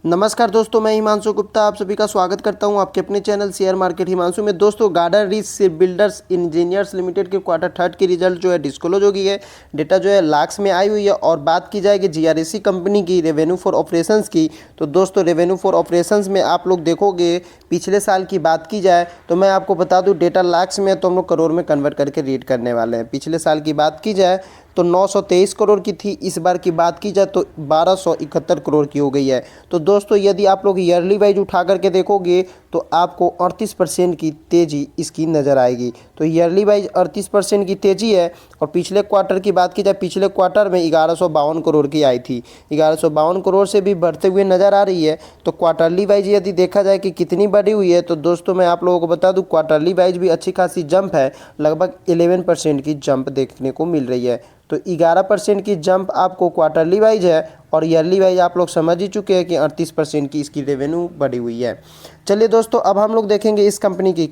नमस्कार दोस्तों, मैं हिमांशु गुप्ता आप सभी का स्वागत करता हूं आपके अपने चैनल शेयर मार्केट हिमांशु में। दोस्तों, garden reach ship builders engineers limited के क्वार्टर थर्ड की रिजल्ट जो है डिस्क्लोज हो गई है। डेटा जो है लाख्स में आई हुई है। और बात की जाएगी जीआरएसी कंपनी की रेवेन्यू फॉर ऑपरेशंस की, तो दोस्तों रेवेन्यू फॉर ऑपरेशंस में आप लोग देखोगे पिछले साल की बात की जाए तो मैं आपको बता दूं डेटा लाख्स में है, तो हम लोग करोड़ में कन्वर्ट करके रीड करने वाले हैं। पिछले साल की बात की जाए तो 923 करोड़ की थी, इस बार की बात की जाए तो 1271 करोड़ की हो गई है। तो दोस्तों यदि आप लोग ईयरली वाइज उठा करके देखोगे तो आपको 38% की तेज़ी इसकी नज़र आएगी। तो ईयरली वाइज 38% की तेज़ी है। और पिछले क्वार्टर की बात की जाए, पिछले क्वार्टर में 1152 करोड़ की आई थी, 1152 करोड़ से भी बढ़ते हुए नज़र आ रही है। तो क्वार्टरली वाइज यदि देखा जाए कि कितनी बढ़ी हुई है, तो दोस्तों मैं आप लोगों को बता दूं क्वार्टरली वाइज भी अच्छी खासी जंप है, लगभग 11% की जंप देखने को मिल रही है। तो 11% की जंप आपको क्वार्टरली वाइज है, और ईयरली वाइज आप लोग समझ ही चुके हैं कि 38% की इसकी रेवेन्यू बढ़ी हुई है। चलिए दोस्तों, अब हम लोग देखेंगे इस कंपनी की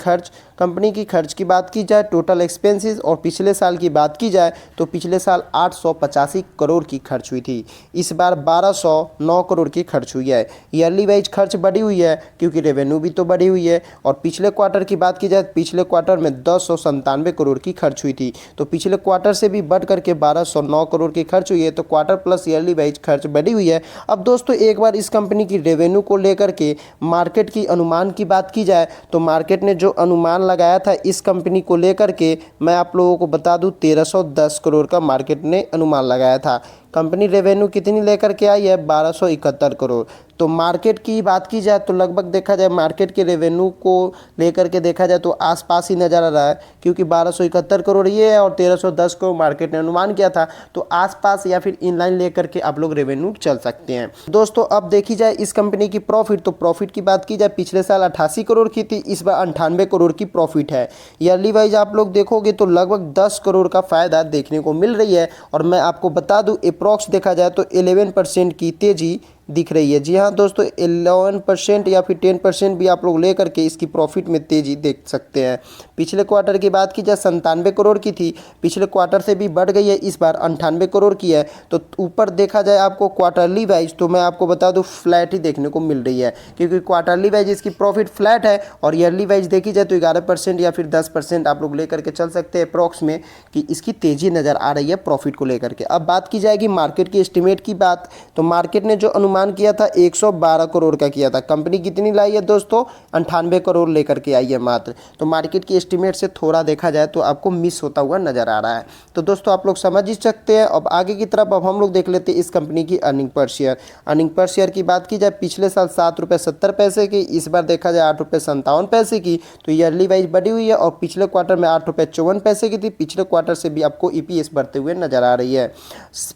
खर्च की बात की जाए, टोटल एक्सपेंसेस, और पिछले साल की बात की जाए तो पिछले साल 885 करोड़ की खर्च हुई थी, इस बार 1209 करोड़ की खर्च हुई है। ईयरली वाइज खर्च बढ़ी हुई है क्योंकि रेवेन्यू भी तो बढ़ी हुई है। और पिछले क्वार्टर की बात की जाए, पिछले क्वार्टर में 1097 करोड़ की खर्च हुई थी, तो पिछले क्वार्टर से भी बढ़ करके 1209 करोड़ की खर्च हुई है। तो क्वार्टर प्लस ईयरली वाइज खर्च बढ़ी हुई है। अब दोस्तों एक बार इस कंपनी की रेवेन्यू को लेकर के मार्केट की अनुमान की बात की जाए तो मार्केट ने जो अनुमान लगाया था इस कंपनी को लेकर के, मैं आप लोगों को बता दूं 1310 करोड़ का मार्केट ने अनुमान लगाया था। कंपनी रेवेन्यू कितनी लेकर के आई है? 1271 करोड़। तो मार्केट की बात की जाए तो लगभग देखा जाए मार्केट के रेवेन्यू को लेकर के देखा जाए तो आसपास ही नज़र आ रहा है, क्योंकि 1271 करोड़ ये है और 1310 को मार्केट ने अनुमान किया था। तो आसपास या फिर इनलाइन लेकर के आप लोग रेवेन्यू चल सकते हैं। दोस्तों अब देखी जाए इस कंपनी की प्रॉफिट, तो प्रॉफिट की बात की जाए पिछले साल 88 करोड़ की थी, इस बार 98 करोड़ की प्रॉफिट है। ईयरली वाइज आप लोग देखोगे तो लगभग 10 करोड़ का फ़ायदा देखने को मिल रही है। और मैं आपको बता दूं अप्रॉक्स देखा जाए तो 11% की तेज़ी दिख रही है। जी हाँ दोस्तों, 11% या फिर 10% भी आप लोग लेकर के इसकी प्रॉफिट में तेज़ी देख सकते हैं। पिछले क्वार्टर की बात की जाए 97 करोड़ की थी, पिछले क्वार्टर से भी बढ़ गई है, इस बार 98 करोड़ की है। तो ऊपर देखा जाए आपको क्वार्टरली वाइज तो मैं आपको बता दूं फ्लैट ही देखने को मिल रही है, क्योंकि क्वार्टरली वाइज इसकी प्रॉफिट फ्लैट है। और ईयरली वाइज देखी जाए तो 11% या फिर 10% आप लोग लेकर के चल सकते हैं अप्रॉक्स में, कि इसकी तेज़ी नज़र आ रही है प्रॉफिट को लेकर के। अब बात की जाएगी मार्केट की एस्टिमेट की बात, तो मार्केट ने जो अनुमान किया था 112 करोड़ का किया था, कंपनी कितनी लाई है दोस्तों? 98 करोड़ लेकर के आई है मात्र। तो मार्केट की एस्टिमेट से थोड़ा देखा जाए तो आपको मिस होता हुआ नजर आ रहा है। तो दोस्तों आप लोग समझ ही सकते हैं। अब आगे की तरफ अब हम लोग देख लेते हैं इस कंपनी की earning per share. Earning per share की बात की जाए पिछले साल 7 रुपये 70 पैसे की, इस बार देखा जाए 8 रुपये 57 पैसे की। तो ईयरली वाइज बढ़ी हुई है। और पिछले क्वार्टर में 8 रुपये 54 पैसे की थी, पिछले क्वार्टर से भी आपको ईपीएस बढ़ते हुए नजर आ रही है।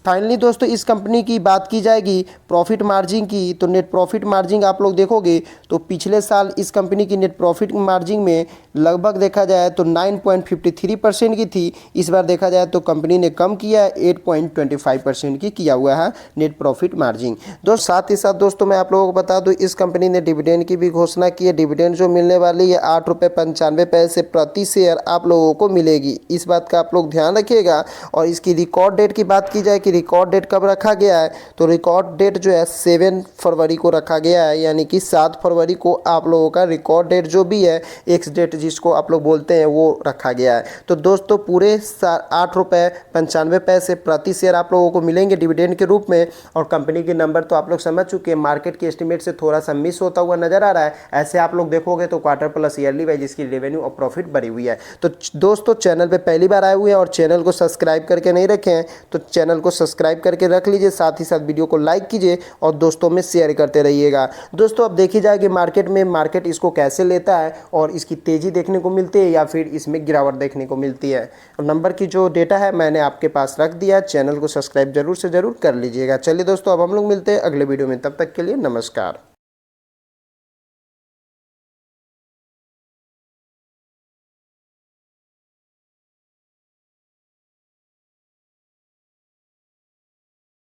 फाइनली दोस्तों इस कंपनी की बात की जाएगी प्रॉफिट मार्जिन की, तो नेट प्रॉफिट मार्जिन आप लोग देखोगे तो पिछले साल इस कंपनी की नेट प्रॉफिट मार्जिन में लगभग देखा जाए तो 9.53% की थी, इस बार देखा जाए तो कंपनी ने कम किया है, 8.25% की किया हुआ है नेट प्रॉफिट मार्जिन। दोस्त साथ ही साथ दोस्तों मैं आप लोगों को बता दूं इस कंपनी ने डिविडेंड की भी घोषणा की है। डिविडेंड जो मिलने वाली है 8 रुपये 95 पैसे प्रति शेयर आप लोगों को मिलेगी, इस बात का आप लोग ध्यान रखिएगा। और इसकी रिकॉर्ड डेट की बात की जाए कि रिकॉर्ड डेट कब रखा गया है, तो रिकॉर्ड डेट जो है 7 फरवरी को रखा गया है, यानी कि 7 फरवरी को आप लोगों का रिकॉर्ड डेट जो भी है, एक्स डेट जिसको आप लोग बोलते हैं, वो रखा गया है। तो दोस्तों पूरे 8 रुपये 95 पैसे प्रति शेयर आप लोगों को मिलेंगे डिविडेंड के रूप में। और कंपनी के नंबर तो आप लोग समझ चुके हैं, मार्केट की एस्टिमेट से थोड़ा सा मिस होता हुआ नजर आ रहा है। ऐसे आप लोग देखोगे तो क्वार्टर प्लस ईयरली वाइज इसकी रेवेन्यू और प्रॉफिट बढ़ी हुई है। तो दोस्तों चैनल पर पहली बार आए हुए हैं और चैनल को सब्सक्राइब करके नहीं रखे हैं तो चैनल को सब्सक्राइब करके रख लीजिए, साथ ही साथ वीडियो को लाइक कीजिए और दोस्तों में शेयर करते रहिएगा। दोस्तों अब देखी जाए कि मार्केट इसको कैसे लेता है, और इसकी तेज़ी देखने को मिलती है या फिर इसमें गिरावट देखने को मिलती है। और नंबर की जो डेटा है मैंने आपके पास रख दिया, चैनल को सब्सक्राइब जरूर से जरूर कर लीजिएगा। चलिए दोस्तों अब हम लोग मिलते हैं अगले वीडियो में, तब तक के लिए नमस्कार।